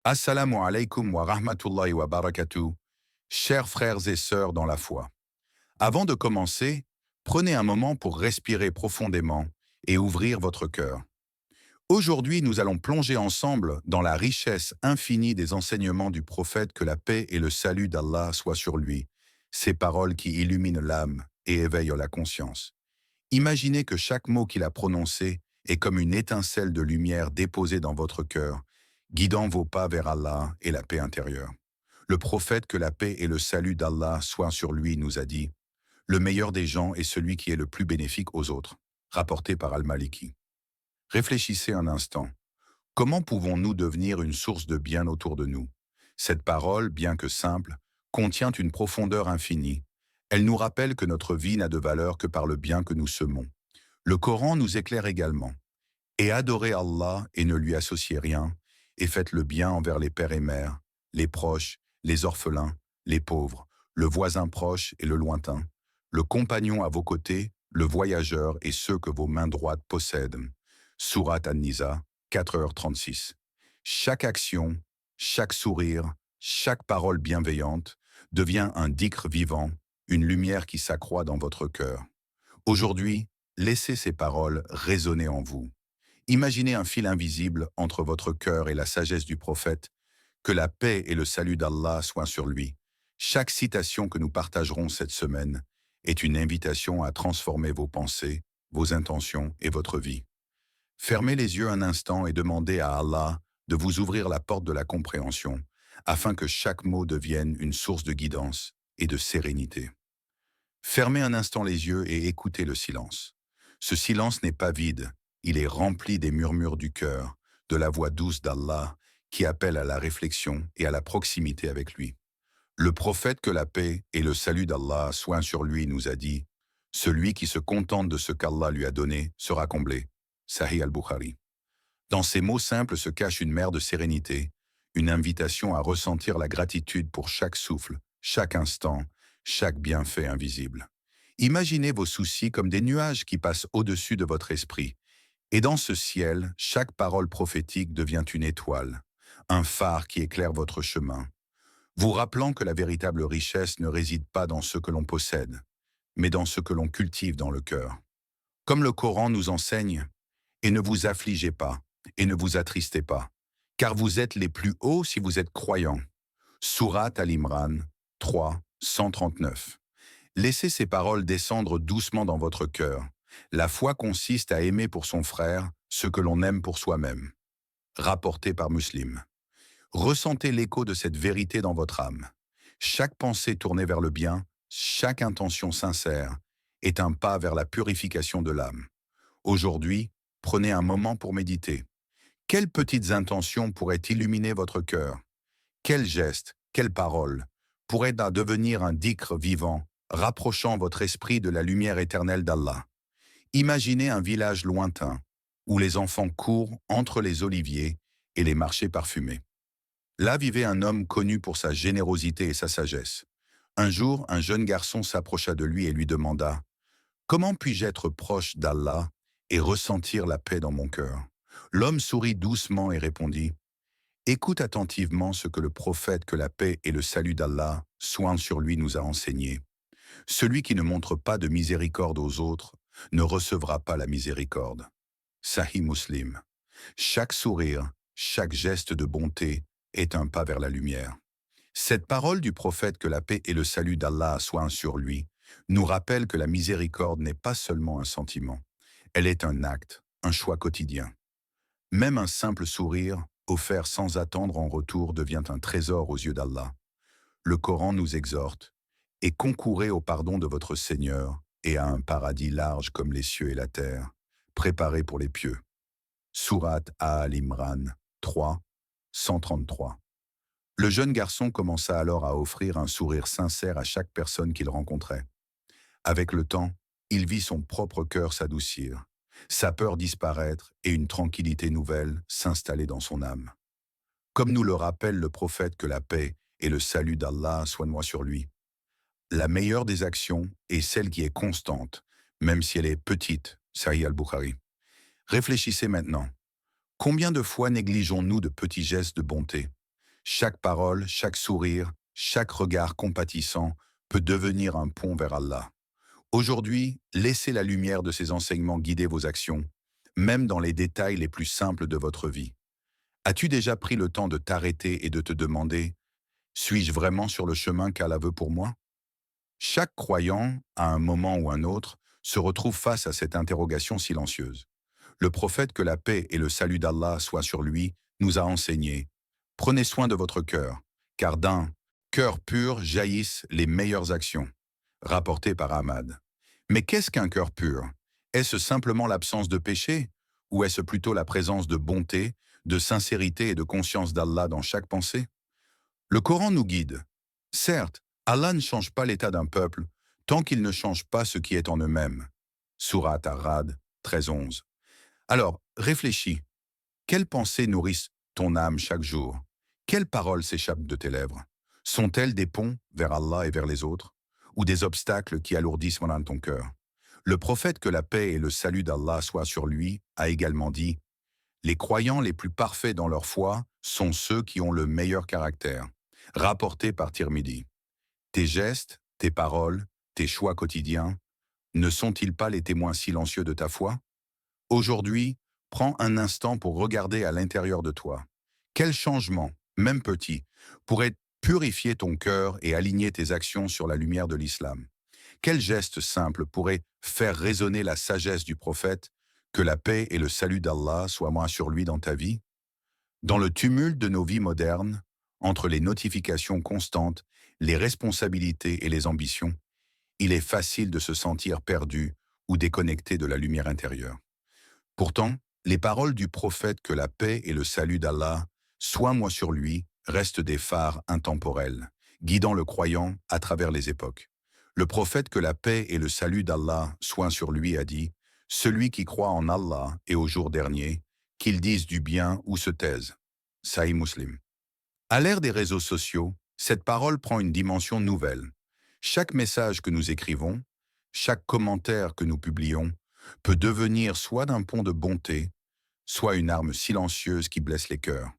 Assalamu alaikum wa rahmatullahi wa barakatuh, chers frères et sœurs dans la foi. Avant de commencer, prenez un moment pour respirer profondément et ouvrir votre cœur. Aujourd'hui, nous allons plonger ensemble dans la richesse infinie des enseignements du prophète, que la paix et le salut d'Allah soient sur lui, ces paroles qui illuminent l'âme et éveillent la conscience. Imaginez que chaque mot qu'il a prononcé est comme une étincelle de lumière déposée dans votre cœur, guidant vos pas vers Allah et la paix intérieure. Le prophète, que la paix et le salut d'Allah soient sur lui, nous a dit: le meilleur des gens est celui qui est le plus bénéfique aux autres, rapporté par Al-Maliki. Réfléchissez un instant. Comment pouvons-nous devenir une source de bien autour de nous? Cette parole, bien que simple, contient une profondeur infinie. Elle nous rappelle que notre vie n'a de valeur que par le bien que nous semons. Le Coran nous éclaire également. Et adorez Allah et ne lui associez rien, et faites le bien envers les pères et mères, les proches, les orphelins, les pauvres, le voisin proche et le lointain, le compagnon à vos côtés, le voyageur et ceux que vos mains droites possèdent. Sourate An-Nisa, 4h36. Chaque action, chaque sourire, chaque parole bienveillante devient un dhikr vivant, une lumière qui s'accroît dans votre cœur. Aujourd'hui, laissez ces paroles résonner en vous. Imaginez un fil invisible entre votre cœur et la sagesse du prophète, que la paix et le salut d'Allah soient sur lui. Chaque citation que nous partagerons cette semaine est une invitation à transformer vos pensées, vos intentions et votre vie. Fermez les yeux un instant et demandez à Allah de vous ouvrir la porte de la compréhension, afin que chaque mot devienne une source de guidance et de sérénité. Fermez un instant les yeux et écoutez le silence. Ce silence n'est pas vide, il est rempli des murmures du cœur, de la voix douce d'Allah qui appelle à la réflexion et à la proximité avec lui. Le prophète, que la paix et le salut d'Allah soient sur lui, nous a dit: celui qui se contente de ce qu'Allah lui a donné sera comblé. Sahih al-Bukhari. Dans ces mots simples se cache une mer de sérénité, une invitation à ressentir la gratitude pour chaque souffle, chaque instant, chaque bienfait invisible. Imaginez vos soucis comme des nuages qui passent au-dessus de votre esprit. Et dans ce ciel, chaque parole prophétique devient une étoile, un phare qui éclaire votre chemin, vous rappelant que la véritable richesse ne réside pas dans ce que l'on possède, mais dans ce que l'on cultive dans le cœur. Comme le Coran nous enseigne: et ne vous affligez pas, et ne vous attristez pas, car vous êtes les plus hauts si vous êtes croyants. Sourate Al-Imran 3, 139. Laissez ces paroles descendre doucement dans votre cœur. La foi consiste à aimer pour son frère ce que l'on aime pour soi-même. Rapporté par Muslim. Ressentez l'écho de cette vérité dans votre âme. Chaque pensée tournée vers le bien, chaque intention sincère, est un pas vers la purification de l'âme. Aujourd'hui, prenez un moment pour méditer. Quelles petites intentions pourraient illuminer votre cœur? Quels gestes, quelles paroles pourraient devenir un dhikr vivant, rapprochant votre esprit de la lumière éternelle d'Allah? Imaginez un village lointain, où les enfants courent entre les oliviers et les marchés parfumés. Là vivait un homme connu pour sa générosité et sa sagesse. Un jour, un jeune garçon s'approcha de lui et lui demanda: comment puis-je être proche d'Allah et ressentir la paix dans mon cœur? L'homme sourit doucement et répondit: écoute attentivement ce que le prophète, que la paix et le salut d'Allah soient sur lui, nous a enseigné. Celui qui ne montre pas de miséricorde aux autres ne recevra pas la miséricorde. Sahih Muslim. Chaque sourire, chaque geste de bonté est un pas vers la lumière. Cette parole du prophète, que la paix et le salut d'Allah soient sur lui, nous rappelle que la miséricorde n'est pas seulement un sentiment. Elle est un acte, un choix quotidien. Même un simple sourire, offert sans attendre en retour, devient un trésor aux yeux d'Allah. Le Coran nous exhorte: et concourez au pardon de votre Seigneur et à un paradis large comme les cieux et la terre, préparé pour les pieux. Sourate Al-Imran 3, 133. Le jeune garçon commença alors à offrir un sourire sincère à chaque personne qu'il rencontrait. Avec le temps, il vit son propre cœur s'adoucir, sa peur disparaître et une tranquillité nouvelle s'installer dans son âme. Comme nous le rappelle le prophète, que la paix et le salut d'Allah soient sur lui. La meilleure des actions est celle qui est constante, même si elle est petite. Sahih al-Bukhari. Réfléchissez maintenant. Combien de fois négligeons-nous de petits gestes de bonté? Chaque parole, chaque sourire, chaque regard compatissant peut devenir un pont vers Allah. Aujourd'hui, laissez la lumière de ces enseignements guider vos actions, même dans les détails les plus simples de votre vie. As-tu déjà pris le temps de t'arrêter et de te demander: suis-je vraiment sur le chemin qu'Allah veut pour moi? Chaque croyant, à un moment ou un autre, se retrouve face à cette interrogation silencieuse. Le prophète, que la paix et le salut d'Allah soient sur lui, nous a enseigné: prenez soin de votre cœur, car d'un cœur pur jaillissent les meilleures actions. Rapporté par Ahmad. Mais qu'est-ce qu'un cœur pur? Est-ce simplement l'absence de péché? Ou est-ce plutôt la présence de bonté, de sincérité et de conscience d'Allah dans chaque pensée? Le Coran nous guide. Certes, Allah ne change pas l'état d'un peuple tant qu'il ne change pas ce qui est en eux-mêmes. Sourate Ar-Ra'd 13-11. Alors, réfléchis. Quelles pensées nourrissent ton âme chaque jour? Quelles paroles s'échappent de tes lèvres? Sont-elles des ponts vers Allah et vers les autres? Ou des obstacles qui alourdissent mon âme, ton cœur? Le prophète, que la paix et le salut d'Allah soient sur lui, a également dit: les croyants les plus parfaits dans leur foi sont ceux qui ont le meilleur caractère. Rapporté par Tirmidhi. Tes gestes, tes paroles, tes choix quotidiens, ne sont-ils pas les témoins silencieux de ta foi? Aujourd'hui, prends un instant pour regarder à l'intérieur de toi. Quel changement, même petit, pourrait purifier ton cœur et aligner tes actions sur la lumière de l'islam? Quel geste simple pourrait faire résonner la sagesse du prophète, que la paix et le salut d'Allah soient moins sur lui, dans ta vie? Dans le tumulte de nos vies modernes, entre les notifications constantes, les responsabilités et les ambitions, il est facile de se sentir perdu ou déconnecté de la lumière intérieure. Pourtant, les paroles du prophète, que la paix et le salut d'Allah soient moi sur lui, restent des phares intemporels, guidant le croyant à travers les époques. Le prophète, que la paix et le salut d'Allah soient sur lui, a dit: celui qui croit en Allah et au jour dernier, qu'il dise du bien ou se taise. Sahih Muslim. À l'ère des réseaux sociaux, cette parole prend une dimension nouvelle. Chaque message que nous écrivons, chaque commentaire que nous publions, peut devenir soit d'un pont de bonté, soit une arme silencieuse qui blesse les cœurs.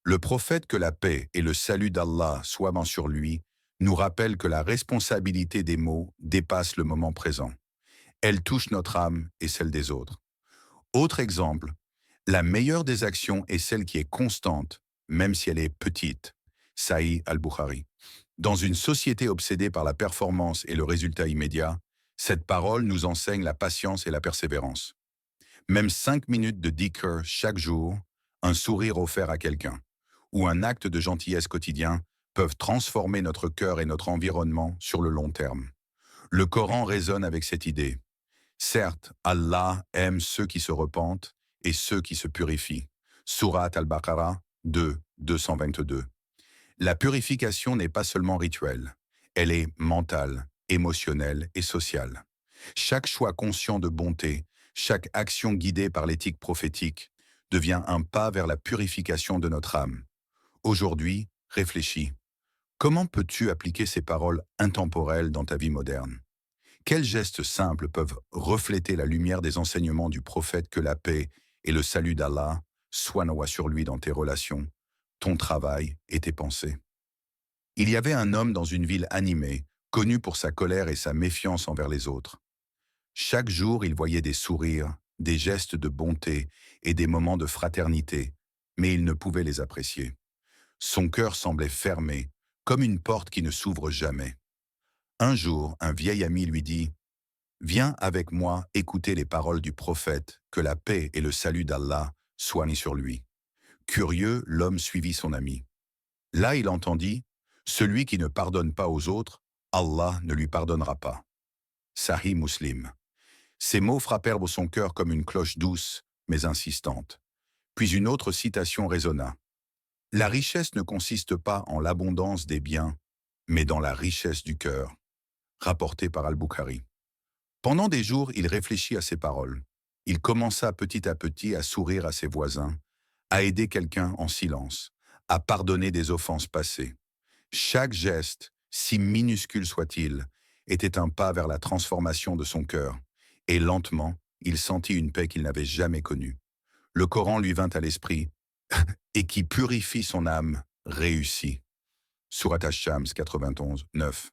Le prophète, que la paix et le salut d'Allah soient ben sur lui, nous rappelle que la responsabilité des mots dépasse le moment présent. Elle touche notre âme et celle des autres. Autre exemple, la meilleure des actions est celle qui est constante, même si elle est petite. Sahih al-Bukhari. Dans une société obsédée par la performance et le résultat immédiat, cette parole nous enseigne la patience et la persévérance. Même 5 minutes de dhikr chaque jour, un sourire offert à quelqu'un, ou un acte de gentillesse quotidien peuvent transformer notre cœur et notre environnement sur le long terme. Le Coran résonne avec cette idée. Certes, Allah aime ceux qui se repentent et ceux qui se purifient. Sourate Al-Baqarah 2, 222. La purification n'est pas seulement rituelle, elle est mentale, émotionnelle et sociale. Chaque choix conscient de bonté, chaque action guidée par l'éthique prophétique, devient un pas vers la purification de notre âme. Aujourd'hui, réfléchis. Comment peux-tu appliquer ces paroles intemporelles dans ta vie moderne? Quels gestes simples peuvent refléter la lumière des enseignements du prophète, que la paix et le salut d'Allah soient sur lui, dans tes relations, ton travail et tes pensées? Il y avait un homme dans une ville animée, connu pour sa colère et sa méfiance envers les autres. Chaque jour, il voyait des sourires, des gestes de bonté et des moments de fraternité, mais il ne pouvait les apprécier. Son cœur semblait fermé, comme une porte qui ne s'ouvre jamais. Un jour, un vieil ami lui dit: viens avec moi écouter les paroles du prophète, que la paix et le salut d'Allah soient sur lui. Curieux, l'homme suivit son ami. Là, il entendit: celui qui ne pardonne pas aux autres, Allah ne lui pardonnera pas. Sahih Muslim. Ces mots frappèrent son cœur comme une cloche douce, mais insistante. Puis une autre citation résonna. La richesse ne consiste pas en l'abondance des biens, mais dans la richesse du cœur. Rapporté par Al-Bukhari. Pendant des jours, il réfléchit à ces paroles. Il commença petit à petit à sourire à ses voisins, à aider quelqu'un en silence, à pardonner des offenses passées. Chaque geste, si minuscule soit-il, était un pas vers la transformation de son cœur, et lentement, il sentit une paix qu'il n'avait jamais connue. Le Coran lui vint à l'esprit, et qui purifie son âme réussi. Surat Ash-Shams 91, 9.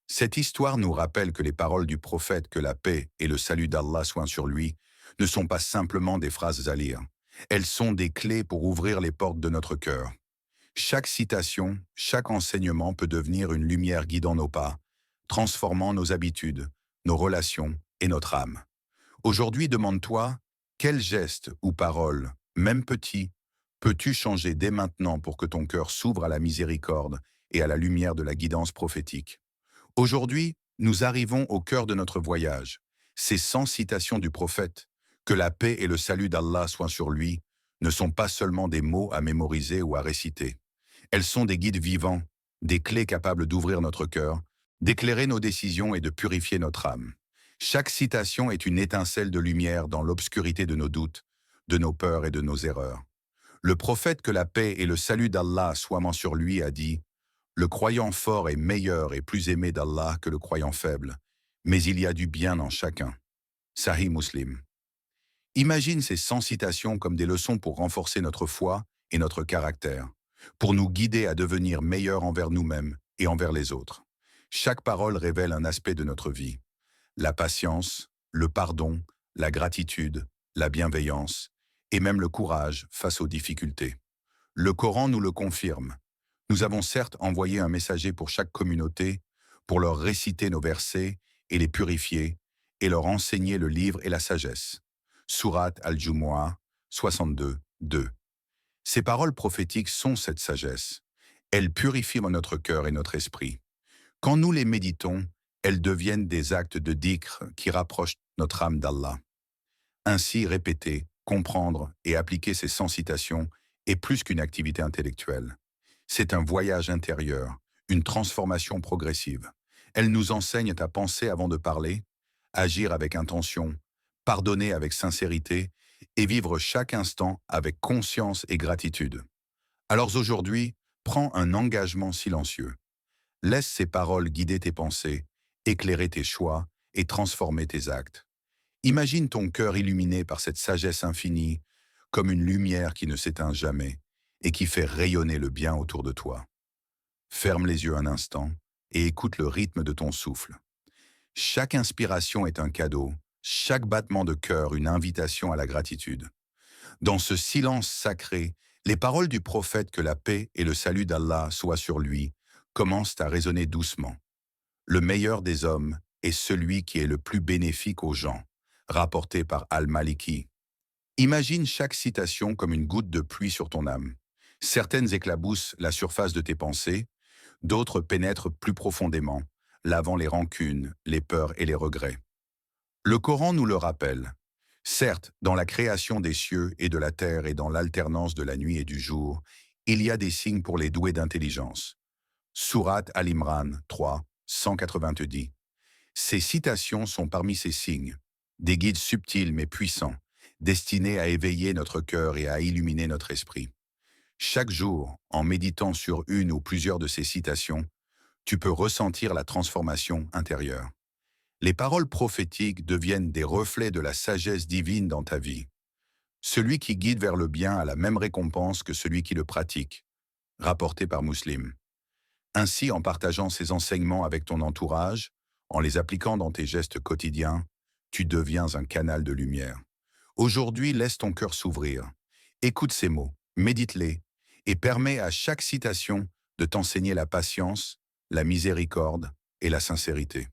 Cette histoire nous rappelle que les paroles du prophète, que la paix et le salut d'Allah soient sur lui, ne sont pas simplement des phrases à lire. Elles sont des clés pour ouvrir les portes de notre cœur. Chaque citation, chaque enseignement peut devenir une lumière guidant nos pas, transformant nos habitudes, nos relations et notre âme. Aujourd'hui, demande-toi, quel geste ou parole, même petit, peux-tu changer dès maintenant pour que ton cœur s'ouvre à la miséricorde et à la lumière de la guidance prophétique? Aujourd'hui, nous arrivons au cœur de notre voyage. Ces 100 citations du prophète, que la paix et le salut d'Allah soient sur lui, ne sont pas seulement des mots à mémoriser ou à réciter. Elles sont des guides vivants, des clés capables d'ouvrir notre cœur, d'éclairer nos décisions et de purifier notre âme. Chaque citation est une étincelle de lumière dans l'obscurité de nos doutes, de nos peurs et de nos erreurs. Le prophète, que la paix et le salut d'Allah soient sur lui, a dit: le croyant fort est meilleur et plus aimé d'Allah que le croyant faible, mais il y a du bien en chacun. Sahih Muslim. Imagine ces 100 citations comme des leçons pour renforcer notre foi et notre caractère, pour nous guider à devenir meilleurs envers nous-mêmes et envers les autres. Chaque parole révèle un aspect de notre vie: la patience, le pardon, la gratitude, la bienveillance et même le courage face aux difficultés. Le Coran nous le confirme. Nous avons certes envoyé un messager pour chaque communauté, pour leur réciter nos versets et les purifier, et leur enseigner le livre et la sagesse. Surat Al-Jumu'ah 62, 2. Ces paroles prophétiques sont cette sagesse. Elles purifient notre cœur et notre esprit. Quand nous les méditons, elles deviennent des actes de dhikr qui rapprochent notre âme d'Allah. Ainsi, répéter, comprendre et appliquer ces 100 citations est plus qu'une activité intellectuelle. C'est un voyage intérieur, une transformation progressive. Elles nous enseignent à penser avant de parler, agir avec intention, pardonner avec sincérité et vivre chaque instant avec conscience et gratitude. Alors aujourd'hui, prends un engagement silencieux. Laisse ces paroles guider tes pensées, éclairer tes choix et transformer tes actes. Imagine ton cœur illuminé par cette sagesse infinie, comme une lumière qui ne s'éteint jamais et qui fait rayonner le bien autour de toi. Ferme les yeux un instant et écoute le rythme de ton souffle. Chaque inspiration est un cadeau, chaque battement de cœur une invitation à la gratitude. Dans ce silence sacré, les paroles du prophète, que la paix et le salut d'Allah soient sur lui, commencent à résonner doucement. Le meilleur des hommes est celui qui est le plus bénéfique aux gens, rapporté par Al-Maliki. Imagine chaque citation comme une goutte de pluie sur ton âme. Certaines éclaboussent la surface de tes pensées, d'autres pénètrent plus profondément, lavant les rancunes, les peurs et les regrets. Le Coran nous le rappelle. Certes, dans la création des cieux et de la terre et dans l'alternance de la nuit et du jour, il y a des signes pour les doués d'intelligence. Surat Al-Imran 3, 190. Ces citations sont parmi ces signes, des guides subtils mais puissants, destinés à éveiller notre cœur et à illuminer notre esprit. Chaque jour, en méditant sur une ou plusieurs de ces citations, tu peux ressentir la transformation intérieure. Les paroles prophétiques deviennent des reflets de la sagesse divine dans ta vie. Celui qui guide vers le bien a la même récompense que celui qui le pratique, rapporté par Muslim. Ainsi, en partageant ces enseignements avec ton entourage, en les appliquant dans tes gestes quotidiens, tu deviens un canal de lumière. Aujourd'hui, laisse ton cœur s'ouvrir. Écoute ces mots, médite-les, et permets à chaque citation de t'enseigner la patience, la miséricorde et la sincérité.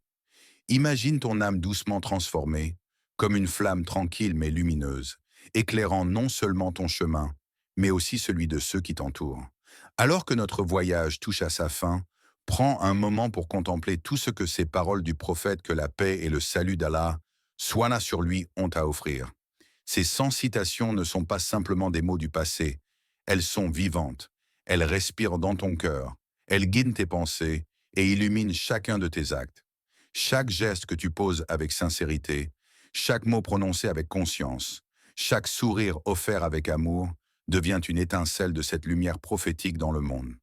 Imagine ton âme doucement transformée, comme une flamme tranquille mais lumineuse, éclairant non seulement ton chemin, mais aussi celui de ceux qui t'entourent. Alors que notre voyage touche à sa fin, prends un moment pour contempler tout ce que ces paroles du prophète, que la paix et le salut d'Allah soient là sur lui, ont à offrir. Ces 100 citations ne sont pas simplement des mots du passé, elles sont vivantes, elles respirent dans ton cœur, elles guident tes pensées et illuminent chacun de tes actes. Chaque geste que tu poses avec sincérité, chaque mot prononcé avec conscience, chaque sourire offert avec amour, devient une étincelle de cette lumière prophétique dans le monde.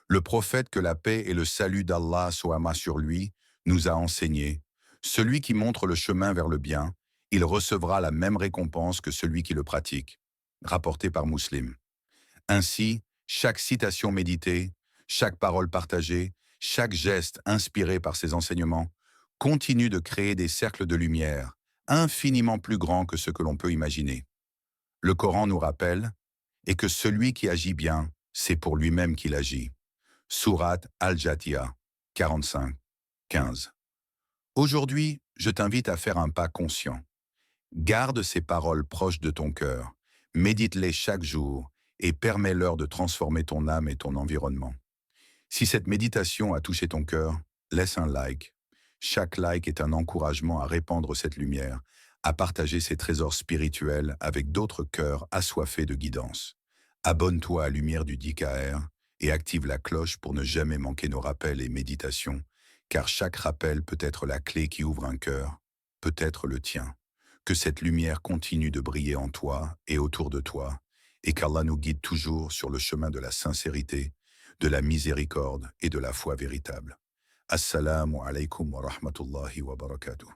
Le prophète, que la paix et le salut d'Allah soient sur lui, nous a enseigné: celui qui montre le chemin vers le bien, il recevra la même récompense que celui qui le pratique. Rapporté par Muslim. Ainsi, Chaque citation méditée, chaque parole partagée, chaque geste inspiré par ses enseignements continue de créer des cercles de lumière infiniment plus grands que ce que l'on peut imaginer. Le Coran nous rappelle et que celui qui agit bien, c'est pour lui-même qu'il agit. Sourate Al-Jathiya 45, 15. Aujourd'hui, je t'invite à faire un pas conscient. Garde ces paroles proches de ton cœur, médite-les chaque jour et permets-leur de transformer ton âme et ton environnement. Si cette méditation a touché ton cœur, laisse un like. Chaque like est un encouragement à répandre cette lumière, à partager ces trésors spirituels avec d'autres cœurs assoiffés de guidance. Abonne-toi à Lumière du DKR et active la cloche pour ne jamais manquer nos rappels et méditations, car chaque rappel peut être la clé qui ouvre un cœur, peut-être le tien. Que cette lumière continue de briller en toi et autour de toi, et qu'Allah nous guide toujours sur le chemin de la sincérité, de la miséricorde et de la foi véritable. Assalamu alaikum wa rahmatullahi wa barakatuh.